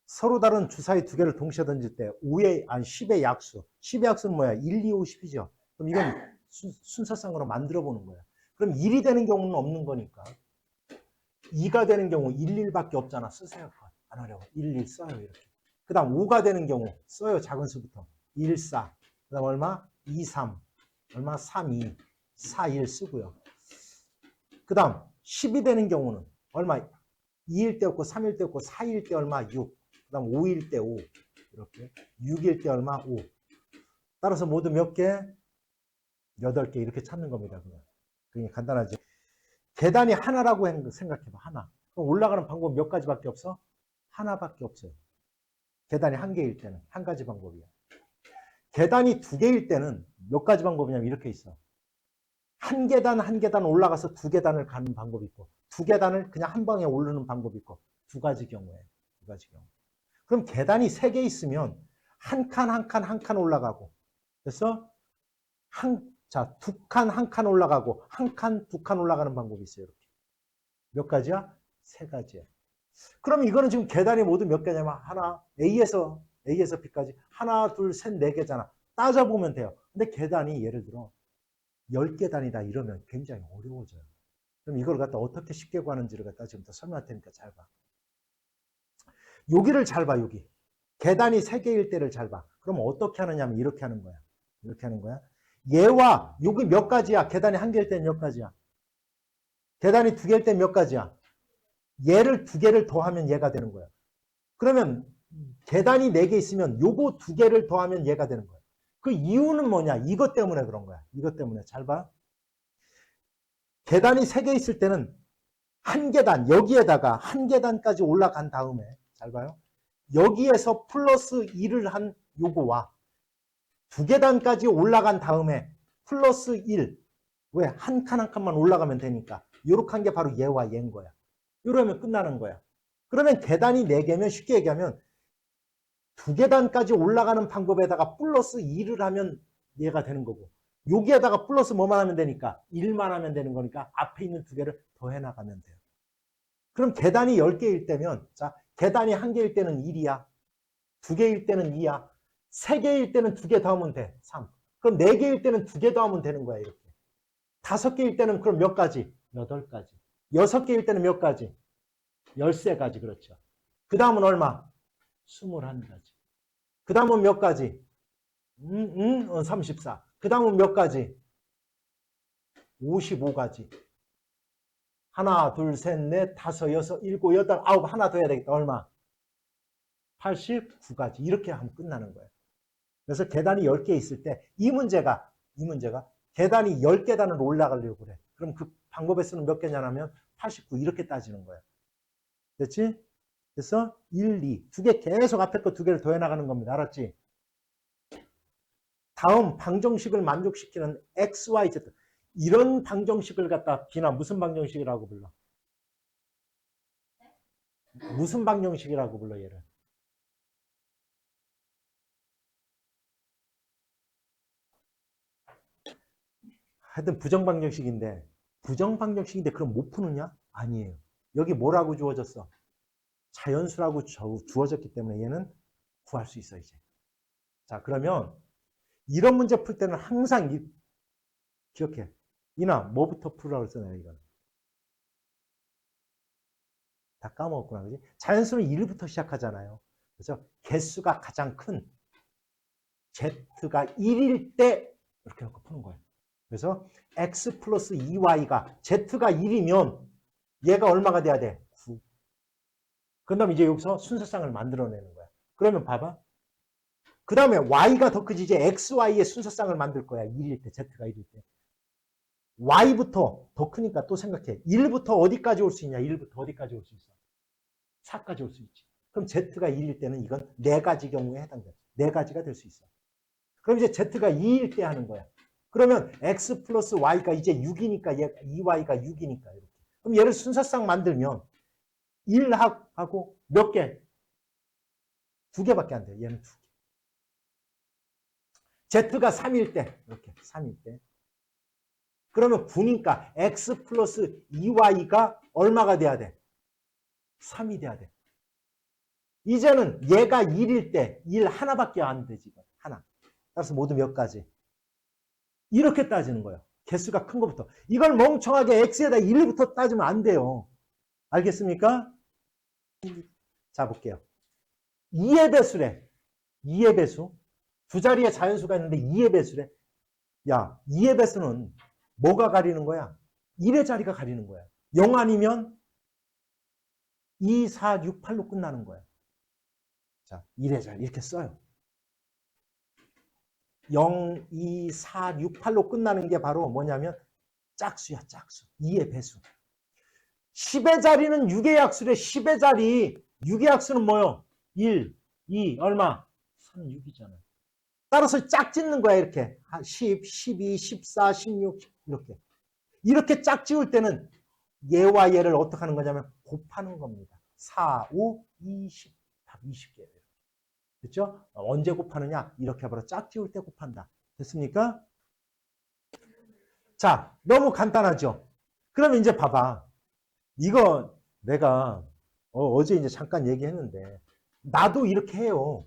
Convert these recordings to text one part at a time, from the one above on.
서로 다른 주사위 두 개를 동시에 던질 때 10의 약수. 10의 약수는 뭐야? 1, 2, 5, 10이죠. 그럼 이건 순서상으로 만들어 보는 거야. 그럼 1이 되는 경우는 없는 거니까. 2가 되는 경우 1, 1밖에 없잖아. 쓰세요. 안 하려고. 1, 1 써요. 이렇게. 그 다음 5가 되는 경우 써요. 작은 수부터. 1, 4. 그 다음 얼마? 2, 3. 얼마? 3, 2. 4, 1 쓰고요. 그 다음 10이 되는 경우는 얼마? 2일 때 없고 3일 때 없고 4일 때 얼마? 6. 그 다음 5일 때 5. 이렇게. 6일 때 얼마? 5. 따라서 모두 몇 개? 8개 이렇게 찾는 겁니다. 그냥. 그게 간단하지. 계단이 하나라고 생각해봐. 하나. 그럼 올라가는 방법 몇 가지밖에 없어? 하나밖에 없어요. 계단이 한 개일 때는 한 가지 방법이야. 계단이 두 개일 때는 몇 가지 방법이냐면 이렇게 있어. 한 계단 한 계단 올라가서 두 계단을 가는 방법이 있고 두 계단을 그냥 한 방에 오르는 방법이 있고 두 가지 경우에. 그럼 계단이 세 개 있으면 한 칸 한 칸 한 칸 올라가고 그래서 두 칸 한 칸 올라가고 한 칸 두 칸 올라가는 방법이 있어요. 이렇게. 몇 가지야? 세 가지야. 그럼 이거는 지금 계단이 모두 몇 개냐면 하나, A에서 B까지 하나, 둘, 셋, 네 개잖아. 따져보면 돼요. 근데 계단이 예를 들어 10계단이다 이러면 굉장히 어려워져요. 그럼 이걸 갖다 어떻게 쉽게 구하는지를 갖다 지금부터 설명할 테니까 잘 봐. 여기를 잘 봐, 여기. 계단이 3개일 때를 잘 봐. 그럼 어떻게 하느냐면 이렇게 하는 거야. 이렇게 하는 거야. 얘와 여기 몇 가지야? 계단이 한 개일 때는 몇 가지야? 계단이 두 개일 때 몇 가지야? 얘를 두 개를 더하면 얘가 되는 거야. 그러면 계단이 4개 있으면 요거 두 개를 더하면 얘가 되는 거야. 그 이유는 뭐냐? 이것 때문에 그런 거야. 이것 때문에. 잘 봐. 계단이 3개 있을 때는 한 계단, 여기에다가 한 계단까지 올라간 다음에, 잘 봐요. 여기에서 플러스 2를 한 요거와 두 계단까지 올라간 다음에 플러스 1. 왜? 한 칸 한 칸만 올라가면 되니까. 요렇게 한 게 바로 얘와 얘인 거야. 이러면 끝나는 거야. 그러면 계단이 4개면 쉽게 얘기하면 두 계단까지 올라가는 방법에다가 플러스 2를 하면 얘가 되는 거고 여기에다가 플러스 뭐만 하면 되니까 1만 하면 되는 거니까 앞에 있는 두 개를 더해 나가면 돼요. 그럼 계단이 10개일 때면 자 계단이 한 개일 때는 1이야. 두 개일 때는 2야. 세 개일 때는 두 개 더하면 돼. 3. 그럼 네 개일 때는 두 개 더하면 되는 거야. 이렇게. 5개일 때는 그럼 몇 가지? 8가지. 6개일 때는 몇 가지? 13가지. 그렇죠. 그 다음은 얼마? 21가지. 그 다음은 몇 가지? 34. 그 다음은 몇 가지? 55가지. 하나, 둘, 셋, 넷, 다섯, 여섯, 일곱, 여덟, 아홉, 하나 더 해야 되겠다. 얼마? 89가지. 이렇게 하면 끝나는 거예요. 그래서 계단이 10개 있을 때 이 문제가 계단이 10계단을 올라가려고 그래. 그럼 그 방법에 쓰는 몇 개냐면 89 이렇게 따지는 거야. 됐지? 그래서 1, 2. 두 개 계속 앞에 거 두 개를 더해 나가는 겁니다. 알았지? 다음 방정식을 만족시키는 x, y, z. 이런 방정식을 갖다 비나 무슨 방정식이라고 불러? 무슨 방정식이라고 불러 얘를? 하여튼 부정방정식인데 그럼 못 푸느냐? 아니에요. 여기 뭐라고 주어졌어? 자연수라고 주어졌기 때문에 얘는 구할 수 있어 이제. 자 그러면 이런 문제 풀 때는 항상 기억해. 이나 뭐부터 풀으라고 쓰나요 이건? 다 까먹었구나. 그지? 자연수는 1부터 시작하잖아요. 그래서 개수가 가장 큰 z가 1일 때 이렇게 놓고 푸는 거예요. 그래서 x 플러스 2y가 z가 1이면 얘가 얼마가 돼야 돼? 9. 그 다음에 이제 여기서 순서상을 만들어내는 거야. 그러면 봐봐. 그 다음에 y가 더 크지 이제 xy의 순서상을 만들 거야. 1일 때, z가 1일 때. y부터 더 크니까 또 생각해. 1부터 어디까지 올 수 있냐? 1부터 어디까지 올 수 있어? 4까지 올 수 있지. 그럼 z가 1일 때는 이건 4가지 경우에 해당돼. 4가지가 될 수 있어. 그럼 이제 z가 2일 때 하는 거야. 그러면 x 플러스 y가 이제 6이니까 2y가 6이니까 이렇게. 그럼 얘를 순서상 만들면 1하고 몇 개? 2개밖에 안 돼요. 얘는 2개. z가 3일 때 이렇게 3일 때. 그러면 9니까 x 플러스 2y가 얼마가 돼야 돼? 3이 돼야 돼. 이제는 얘가 1일 때 1 하나밖에 안 되지. 하나. 따라서 모두 몇 가지? 이렇게 따지는 거예요. 개수가 큰 것부터. 이걸 멍청하게 x에다 1부터 따지면 안 돼요. 알겠습니까? 자, 볼게요. 2의 배수래. 2의 배수. 두 자리의 자연수가 있는데 2의 배수래. 야, 2의 배수는 뭐가 가리는 거야? 1의 자리가 가리는 거야. 0 아니면 2, 4, 6, 8로 끝나는 거야. 자, 1의 자리 이렇게 써요. 0, 2, 4, 6, 8로 끝나는 게 바로 뭐냐면 짝수야, 짝수. 2의 배수. 10의 자리는 6의 약수래. 10의 자리. 6의 약수는 뭐요? 1, 2, 얼마? 3, 6이잖아. 따라서 짝 짓는 거야, 이렇게. 10, 12, 14, 16, 이렇게. 이렇게 짝 지을 때는 얘와 얘를 어떻게 하는 거냐면 곱하는 겁니다. 4, 5, 20, 답 20개예요. 됐죠? 언제 곱하느냐? 이렇게 바로 짝 지울 때 곱한다. 됐습니까? 자, 너무 간단하죠? 그럼 이제 봐봐. 이거 내가 어제 이제 잠깐 얘기했는데 나도 이렇게 해요.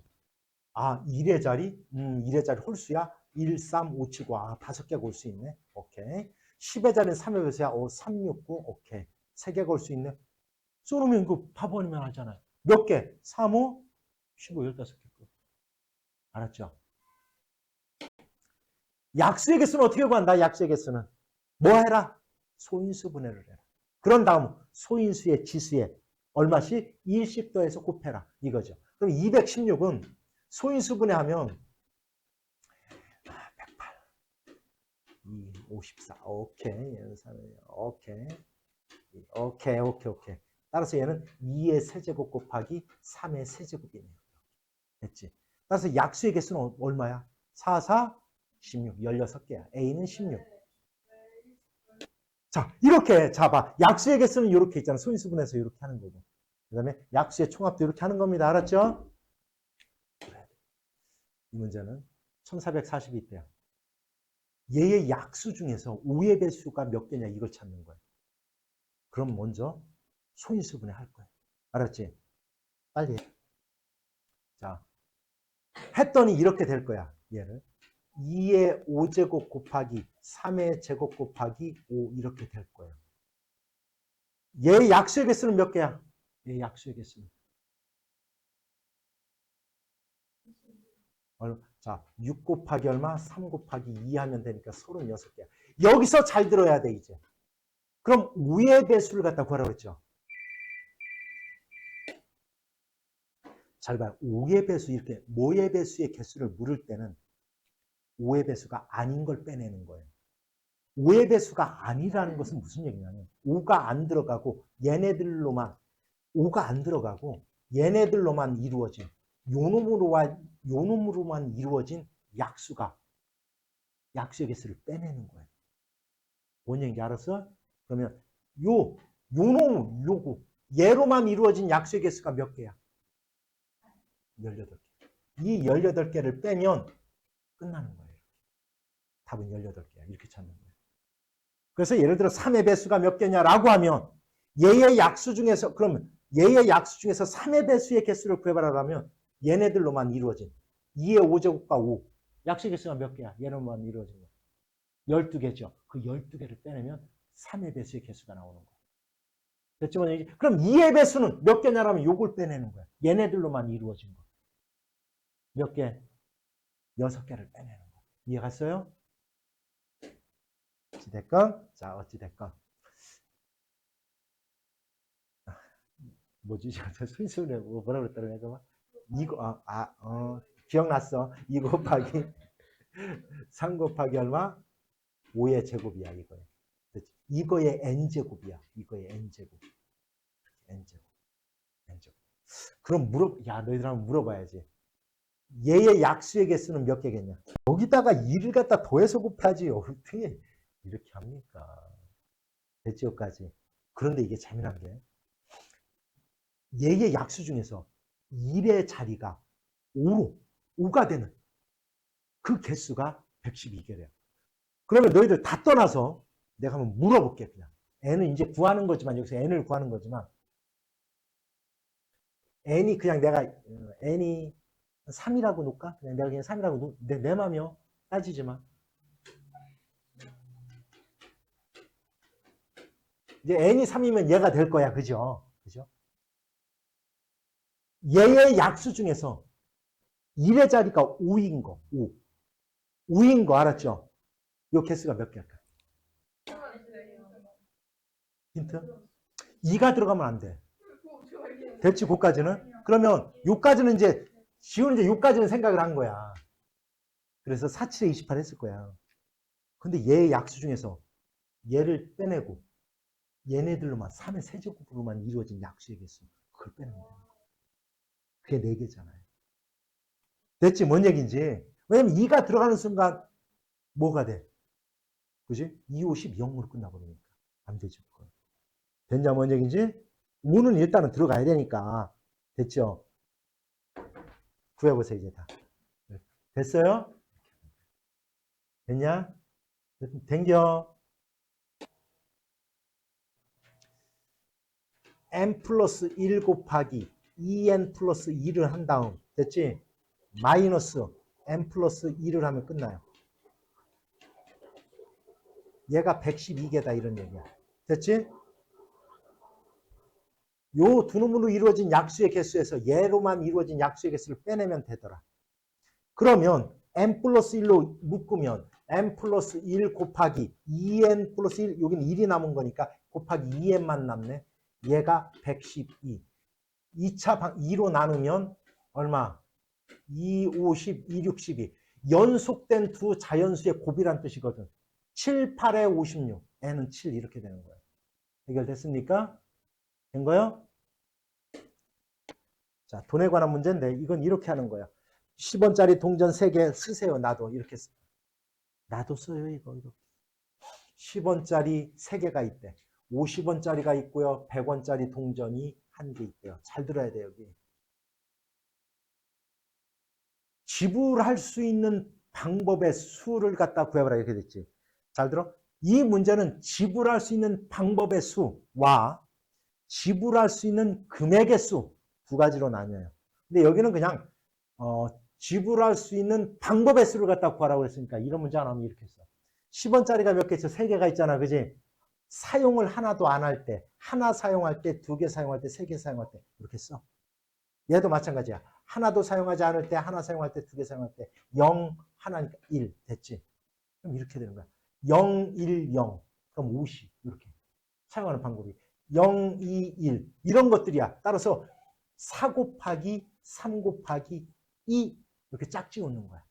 아, 1의 자리? 1의 자리 홀수야? 1, 3, 5, 7, 9. 아, 5개가 올 수 있네. 오케이. 10의 자리는 3의 배수야. 3, 6, 9. 오케이. 3개가 올 수 있네. 쏘놓으면 이거 바보 아니면 알잖아요. 몇 개? 3, 5, 15, 15개. 알았죠? 약수의 개수는 어떻게 구한다? 약수의 개수는. 뭐 해라? 소인수 분해를 해라. 그런 다음 소인수의 지수에 얼마씩? 1씩 더해서 곱해라. 이거죠. 그럼 216은 소인수 분해하면 108, 2, 54. 오케이. 얘는 3이에요. 오케이. 오케이, 오케이, 오케이. 따라서 얘는 2의 세제곱 곱하기 3의 세제곱이네요. 됐지? 따라서 약수의 개수는 얼마야? 4, 4, 16. 16개야. A는 16. 자, 이렇게 잡아. 약수의 개수는 이렇게 있잖아. 소인수분해서 이렇게 하는 거고. 그 다음에 약수의 총합도 이렇게 하는 겁니다. 알았죠? 이 문제는 1440이 있대요. 얘의 약수 중에서 5의 배수가 몇 개냐 이걸 찾는 거예요. 그럼 먼저 소인수분해 할 거예요. 알았지? 빨리 해. 자, 했더니 이렇게 될 거야. 얘를 2의 5제곱 곱하기 3의 제곱 곱하기 5 이렇게 될 거예요. 얘 약수의 개수는 몇 개야? 얘 약수의 개수는. 자, 6 곱하기 얼마? 3 곱하기 2 하면 되니까 36개야. 여기서 잘 들어야 돼, 이제. 그럼 5의 배수를 갖다 구하라고 했죠. 잘 봐요. 5의 배수, 이렇게 모의 배수의 개수를 물을 때는 5의 배수가 아닌 걸 빼내는 거예요. 5의 배수가 아니라는 것은 무슨 얘기냐면 5가 안 들어가고 얘네들로만 5가 안 들어가고 얘네들로만 이루어진 요놈으로만 이루어진 약수가 약수의 개수를 빼내는 거예요. 뭔 얘기인지 알았어? 그러면 요놈 요거 얘로만 이루어진 약수의 개수가 몇 개야? 18개. 이 18개를 빼면 끝나는 거예요. 답은 18개야. 이렇게 찾는 거예요. 그래서 예를 들어 3의 배수가 몇 개냐라고 하면 얘의 약수 중에서 그러면 얘의 약수 중에서 3의 배수의 개수를 구해봐라면 얘네들로만 이루어진 2의 5제곱과 5 약수의 개수가 몇 개야? 얘로만 이루어진 거 12개죠. 그 12개를 빼내면 3의 배수의 개수가 나오는 거야. 됐죠? 그럼 2의 배수는 몇 개냐라면 요걸 빼내는 거야. 얘네들로만 이루어진 거. 몇 개? 6개를 빼내는 거. 이해갔어요? 어찌됐건, 자, 어찌됐건. 뭐지? 소인수분해 뭐라 그랬더라, 내가? 이거, 기억났어. 2 곱하기 3 곱하기 얼마? 5의 제곱이야, 이거에. 이거의 n제곱이야. 이거의 n제곱. n제곱. n제곱. 그럼 너희들 한번 물어봐야지. 얘의 약수의 개수는 몇 개겠냐? 여기다가 2를 갖다 더해서 곱하지. 어떻게 이렇게 합니까? 됐지요까지. 그런데 이게 재미난 게 얘의 약수 중에서 1의 자리가 5가 되는 그 개수가 112개래요. 그러면 너희들 다 떠나서 내가 한번 물어볼게. 그냥 n은 이제 구하는 거지만 여기서 n을 구하는 거지만 n이 그냥 내가 n이 3이라고 놓을까? 그냥 내가 그냥 3이라고 내 맘이요. 따지지 마. 이제 n이 3이면 얘가 될 거야. 그죠? 그죠? 얘의 약수 중에서 1의 자리가 5인 거. 5. 5인 거 알았죠? 요 개수가 몇 개일까? 힌트? 2가 들어가면 안 돼. 됐지, 고까지는? 그러면 요까지는 이제 지훈은 이제 요까지는 생각을 한 거야. 그래서 47에 28 했을 거야. 근데 얘의 약수 중에서 얘를 빼내고 얘네들로만 3의 세제곱으로만 이루어진 약수의 개수 그걸 빼내면 돼. 그게 4개잖아요. 됐지? 뭔 얘기인지. 왜냐면 2가 들어가는 순간 뭐가 돼? 그지? 2, 5, 10, 0으로 끝나버리니까. 안 되죠. 그건. 됐냐? 뭔 얘기인지? 5는 일단은 들어가야 되니까. 됐죠? 구해보세요, 이제 다. 됐어요? 됐냐? 댕겨. n 플러스 1 곱하기 2n 플러스 2를 한 다음. 됐지? 마이너스 n 플러스 2를 하면 끝나요. 얘가 112개다 이런 얘기야. 됐지? 요 두 놈으로 이루어진 약수의 개수에서 얘로만 이루어진 약수의 개수를 빼내면 되더라. 그러면 n 플러스 1로 묶으면 n 플러스 1 곱하기 2n 플러스 1, 여기는 1이 남은 거니까 곱하기 2n만 남네. 얘가 112. 2차 2로 나누면 얼마? 2, 50, 2, 62. 연속된 두 자연수의 곱이란 뜻이거든. 7, 8에 56. n은 7 이렇게 되는 거예요. 해결됐습니까? 된 거요? 자, 돈에 관한 문제인데 이건 이렇게 하는 거야. 10원짜리 동전 3개 쓰세요. 나도 이렇게 나도 써요. 이거. 10원짜리 3개가 있대. 50원짜리가 있고요. 100원짜리 동전이 1개 있대요. 잘 들어야 돼요. 여기. 지불할 수 있는 방법의 수를 갖다 구해보라 이렇게 됐지. 잘 들어? 이 문제는 지불할 수 있는 방법의 수와 지불할 수 있는 금액의 수 두 가지로 나뉘어요. 근데 여기는 그냥 지불할 수 있는 방법의 수를 갖다 구하라고 했으니까 이런 문제 안 하면 이렇게 써. 10원짜리가 몇 개 있어? 3개가 있잖아. 그지? 사용을 하나도 안 할 때, 하나 사용할 때, 2개 사용할 때, 3개 사용할 때 이렇게 써. 얘도 마찬가지야. 하나도 사용하지 않을 때, 하나 사용할 때, 2개 사용할 때 0, 하나니까 1 됐지? 그럼 이렇게 되는 거야. 0, 1, 0 그럼 50 이렇게 사용하는 방법이 0, 2, 1 이런 것들이야. 따라서 4 곱하기 3 곱하기 2 이렇게 짝지 놓는 거야.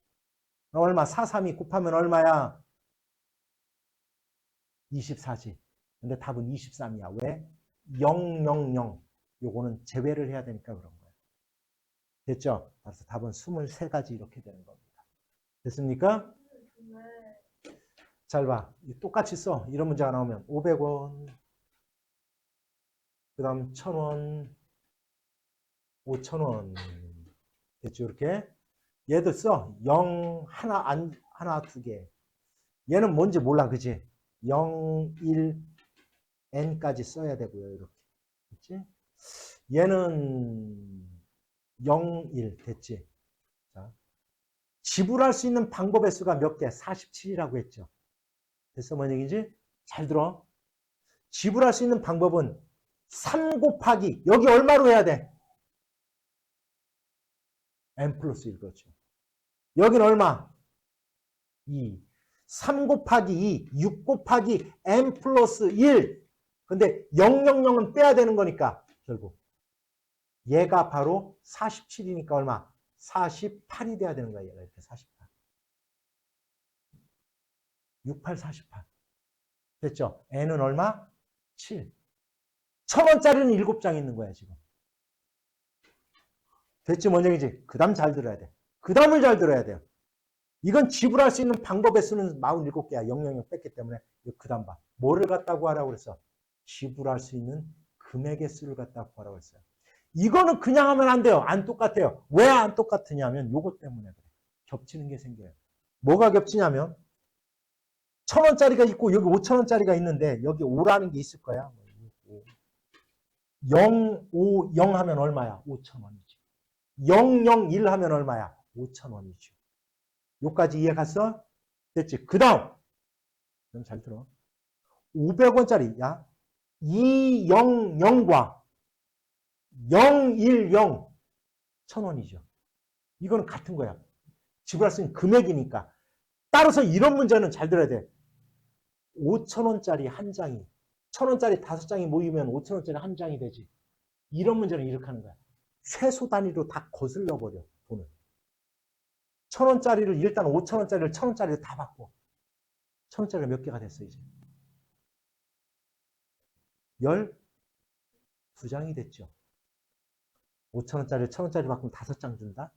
얼마? 4, 3이 곱하면 얼마야? 24지. 근데 답은 23이야. 왜? 0, 0, 0 요거는 제외를 해야 되니까 그런 거야. 됐죠? 따라서 답은 23가지 이렇게 되는 겁니다. 됐습니까? 잘 봐. 똑같이 써. 이런 문제가 나오면 500원, 그 다음 1000원, 5000원. 됐죠? 이렇게. 얘도 써. 0, 하나, 2개. 얘는 뭔지 몰라. 그지? 0, 1, n까지 써야 되고요. 이렇게. 됐지? 얘는 0, 1. 됐지? 자. 지불할 수 있는 방법의 수가 몇 개? 47이라고 했죠. 됐어? 뭔 얘기인지? 잘 들어. 지불할 수 있는 방법은 3 곱하기 여기 얼마로 해야 돼? n 플러스 1 그렇죠. 여기는 얼마? 2. 3 곱하기 2, 6 곱하기 n 플러스 1. 근데 000은 빼야 되는 거니까 결국 얘가 바로 47이니까 얼마? 48이 돼야 되는 거야. 얘가 이렇게 48. 68, 48. 됐죠? n은 얼마? 7. 1000원짜리는 7장 있는 거야 지금. 됐지? 뭔 얘기지? 그 다음 잘 들어야 돼. 그 다음을 잘 들어야 돼요. 이건 지불할 수 있는 방법의 수는 47개야. 000 뺐기 때문에 그 다음 봐. 뭐를 갖다고 하라고 그랬어? 지불할 수 있는 금액의 수를 갖다고 하라고 했어요. 이거는 그냥 하면 안 돼요. 안 똑같아요. 왜 안 똑같으냐면 요것 때문에 그래. 겹치는 게 생겨요. 뭐가 겹치냐면 1000원짜리가 있고 여기 5000원짜리가 있는데 여기 5라는 게 있을 거야. 0, 5, 0 하면 얼마야? 5,000원이지. 0, 0, 1 하면 얼마야? 5,000원이죠. 요까지 이해 갔어? 됐지? 그 다음. 그럼 잘 들어. 500원짜리, 야. 200과 010 1,000원이죠. 이거는 같은 거야. 지불할 수 있는 금액이니까. 따라서 이런 문제는 잘 들어야 돼. 5,000원짜리 한 장이 1,000원짜리 5장이 모이면 5,000원짜리 한 장이 되지. 이런 문제는 이렇게 하는 거야. 최소 단위로 다 거슬러 버려, 돈을. 1,000원짜리를 일단 5,000원짜리를 1,000원짜리를 다 받고 1,000원짜리가 몇 개가 됐어, 이제? 12장이 됐죠. 5,000원짜리를 1,000원짜리 바꾸면 5장 준다?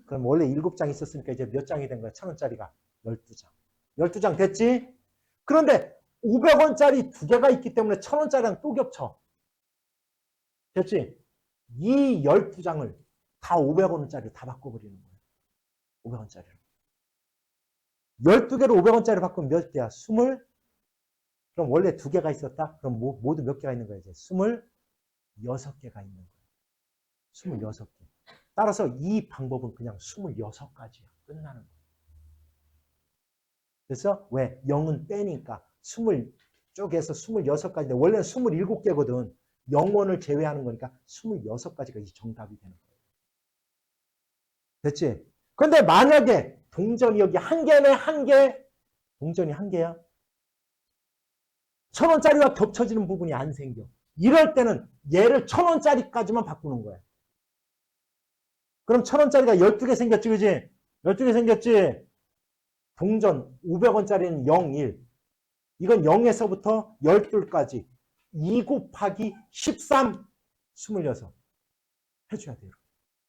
그럼 원래 7장 있었으니까 이제 몇 장이 된 거야? 1,000원짜리가 12장. 12장 됐지? 그런데 500원짜리 2개가 있기 때문에 1,000원짜리랑 또 겹쳐. 됐지? 이 12장을 다 500원짜리로 다 바꿔버리는 거야. 500원짜리로. 12개로 500원짜리 바꾸면 몇 개야? 20? 그럼 원래 2개가 있었다? 그럼 모두 몇 개가 있는 거야? 이제 26개가 있는 거야. 26개. 따라서 이 방법은 그냥 26가지야. 끝나는 거야. 그래서 왜? 0은 빼니까 20쪽에서 26가지인데 원래는 27개거든. 0원을 제외하는 거니까 26가지가 이 정답이 되는 거예요. 됐지? 그런데 만약에 동전이 여기 한 개네, 한 개. 동전이 한 개야. 1,000원짜리와 겹쳐지는 부분이 안 생겨. 이럴 때는 얘를 1,000원짜리까지만 바꾸는 거야. 그럼 1,000원짜리가 12개 생겼지, 그지? 12개 생겼지? 동전 500원짜리는 0, 1. 이건 0에서부터 12까지. 2 곱하기 13, 26. 해줘야 돼요.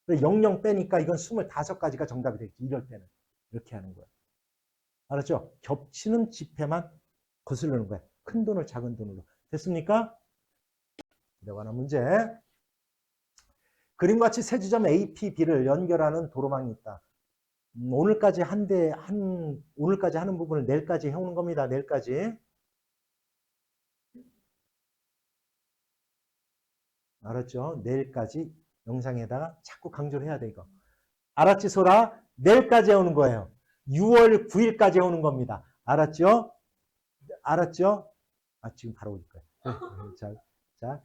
00 빼니까 이건 25가지가 정답이 되겠지. 이럴 때는. 이렇게 하는 거야. 알았죠? 겹치는 지폐만 거스르는 거야. 큰 돈을 작은 돈으로. 됐습니까? 들어가는 문제. 그림과 같이 세 지점 A, P, B를 연결하는 도로망이 있다. 오늘까지 오늘까지 하는 부분을 내일까지 해오는 겁니다. 내일까지. 알았죠? 내일까지 영상에다가 자꾸 강조를 해야 돼, 이거. 알았지, 소라? 내일까지 해오는 거예요. 6월 9일까지 해오는 겁니다. 알았죠? 알았죠? 아, 지금 바로 올 거예요. 자.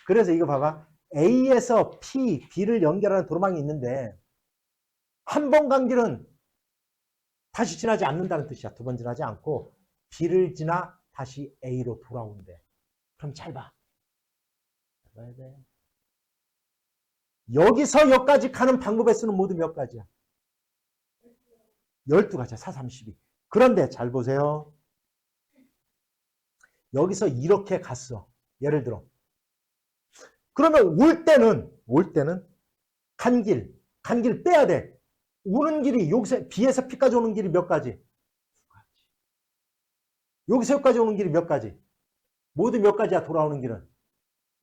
그래서 이거 봐봐. A에서 P, B를 연결하는 도로망이 있는데, 한 번 간 길은 다시 지나지 않는다는 뜻이야. 두 번 지나지 않고, B를 지나 다시 A로 돌아온대. 그럼 잘 봐. 잘 봐야 돼. 여기서 여기까지 가는 방법의 수는 모두 몇 가지야? 12가지야. 4, 32. 그런데 잘 보세요. 여기서 이렇게 갔어. 예를 들어. 그러면 올 때는 간 길 빼야 돼. 오는 길이 여기서 B에서 P까지 오는 길이 몇 가지? 2가지. 여기서 여기까지 오는 길이 몇 가지? 모두 몇 가지야? 돌아오는 길은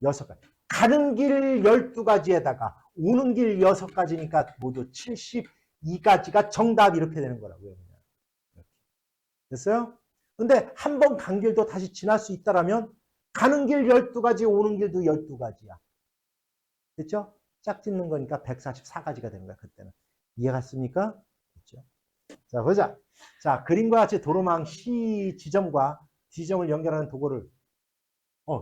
6가지. 가는 길 12가지에다가 오는 길 6가지니까 모두 72가지가 정답 이렇게 되는 거라고요. 이렇게. 됐어요? 근데 한 번 간 길도 다시 지날 수 있다라면 가는 길 12가지, 오는 길도 12가지야. 됐죠? 짝 짓는 거니까 144가지가 되는 거야, 그때는. 이해 갔습니까? 됐죠? 자, 보자. 자, 그림과 같이 도로망 C 지점과 D점을 연결하는 도로를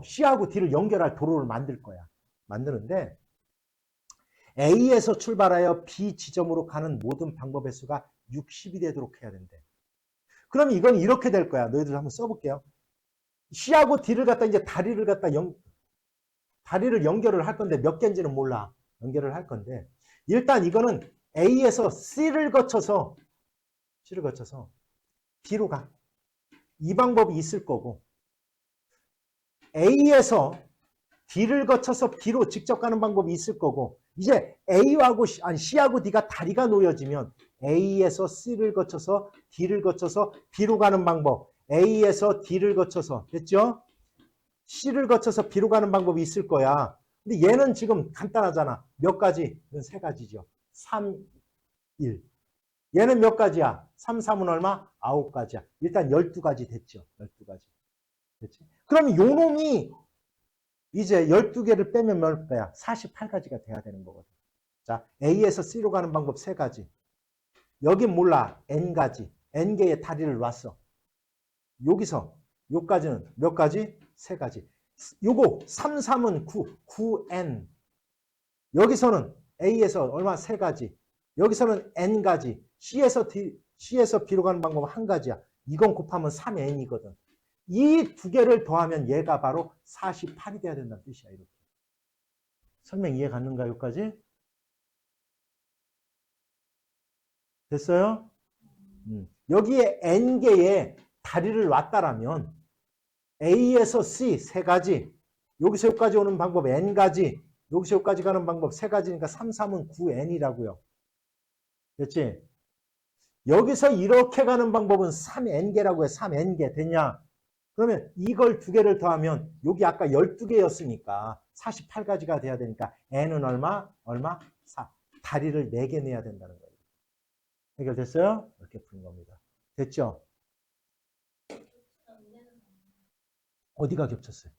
C하고 D를 연결할 도로를 만들 거야. 만드는데 A에서 출발하여 B 지점으로 가는 모든 방법의 수가 60이 되도록 해야 된대. 그럼 이건 이렇게 될 거야. 너희들 한번 써볼게요. C하고 D를 갖다 이제 다리를 연결을 할 건데 몇 개인지는 몰라. 연결을 할 건데 일단 이거는 A에서 C를 거쳐서 B로 가. 이 방법이 있을 거고 A에서 D를 거쳐서 B로 직접 가는 방법이 있을 거고 이제 C하고 D가 다리가 놓여지면 A에서 C를 거쳐서 D를 거쳐서 B로 가는 방법 A에서 D를 거쳐서 됐죠? C를 거쳐서 B로 가는 방법이 있을 거야. 근데 얘는 지금 간단하잖아. 몇 가지? 이건 3가지죠. 3, 1. 얘는 몇 가지야? 3, 3은 얼마? 9가지야. 일단 12가지 됐죠. 12가지. 됐지? 그럼 요 놈이 이제 12개를 빼면 몇 개야? 48가지가 돼야 되는 거거든. 자, A에서 C로 가는 방법 3가지. 여긴 몰라. N가지. N개의 다리를 놨어. 여기서 요까지는 몇 가지? 3가지. 요거 3, 3은 9, 9N. 여기서는 A에서 얼마? 3가지. 여기서는 N가지. C에서 B로 가는 방법은 1가지야. 이건 곱하면 3N이거든. 이 2개를 더하면 얘가 바로 48이 돼야 된다는 뜻이야. 이렇게. 설명 이해 갔는가? 여기까지? 됐어요? 여기에 N개의 다리를 놨다라면 A에서 C 3가지, 여기서 여기까지 오는 방법 N가지, 여기서 여기까지 가는 방법 3가지니까 3, 3은 9N이라고요. 됐지? 여기서 이렇게 가는 방법은 3N개라고 해. 3N개 됐냐? 그러면 이걸 2개를 더하면 여기 아까 12개였으니까 48가지가 돼야 되니까 N은 얼마? 얼마? 4. 다리를 4개 내야 된다는 거예요. 해결됐어요? 이렇게 푸는 겁니다. 됐죠? 어디가 겹쳤어요?